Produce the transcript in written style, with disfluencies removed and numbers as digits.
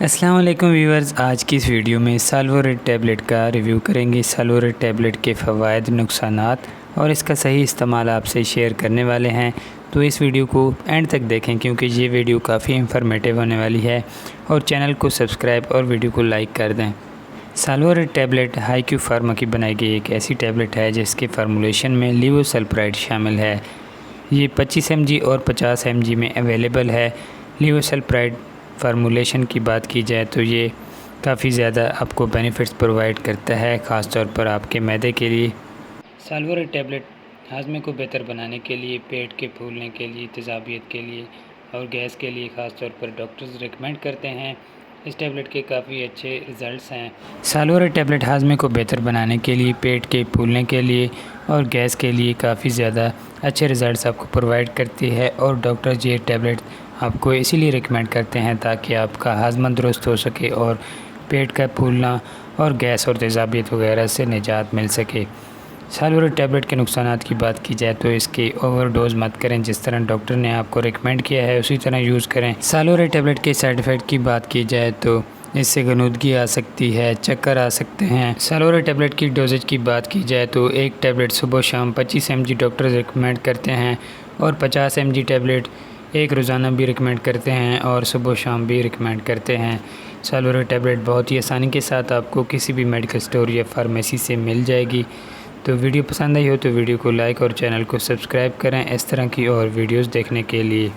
अस्सलाम वालेकुम व्यूअर्स, आज की इस वीडियो में साल्वोरेट टैबलेट का रिव्यू करेंगे। साल्वोरेट टैबलेट के फ़वाइद, नुकसानात और इसका सही इस्तेमाल आपसे शेयर करने वाले हैं। तो इस वीडियो को एंड तक देखें क्योंकि ये वीडियो काफ़ी इंफॉर्मेटिव होने वाली है। और चैनल को सब्सक्राइब और वीडियो को लाइक कर दें। साल्वोरेट टैबलेट हाईक्यू फार्मा की बनाई गई एक ऐसी टैबलेट है जिसके फार्मूलेशन में लिवोसल्प्राइड शामिल है। ये 25 mg और 50 mg में अवेलेबल है। लिवोसल्प्राइड फार्मूलेशन की बात की जाए तो ये काफ़ी ज़्यादा आपको बेनिफिट्स प्रोवाइड करता है, ख़ास तौर पर आपके मैदे के लिए। साल्वोरेट टैबलेट हाजमे को बेहतर बनाने के लिए, पेट के फूलने के लिए, तेज़ाबियत के लिए और गैस के लिए ख़ास तौर पर डॉक्टर्स रिकमेंड करते हैं। इस टैबलेट के काफ़ी अच्छे रिज़ल्ट्स हैं। साल्वोरेट टैबलेट हाजमे को बेहतर बनाने के लिए, पेट के फूलने के लिए और गैस के लिए काफ़ी ज़्यादा अच्छे रिज़ल्ट्स आपको प्रोवाइड करती है। और डॉक्टर ये टैबलेट आपको इसीलिए रिकमेंड करते हैं ताकि आपका हाजमा दुरुस्त हो सके और पेट का फूलना और गैस और तेज़ाबियत वगैरह से निजात मिल सके। साल्वोरेट टैबलेट के नुकसानात की बात की जाए तो इसके ओवरडोज़ मत करें। जिस तरह डॉक्टर ने आपको रिकमेंड किया है उसी तरह यूज़ करें। साल्वोरेट टैबलेट के साइड इफ़ेक्ट की बात की जाए तो इससे गनुदगी आ सकती है, चक्कर आ सकते हैं। साल्वोरेट टैबलेट की डोजेज की बात की जाए तो एक टैबलेट सुबह शाम 25 mg डॉक्टर रिकमेंड करते हैं और 50 mg टैबलेट एक रोज़ाना भी रिकमेंड करते हैं और सुबह शाम भी रिकमेंड करते हैं। साल्वोरेट टैबलेट बहुत ही आसानी के साथ आपको किसी भी मेडिकल स्टोर या फार्मेसी से मिल जाएगी। तो वीडियो पसंद आई हो तो वीडियो को लाइक और चैनल को सब्सक्राइब करें इस तरह की और वीडियोस देखने के लिए।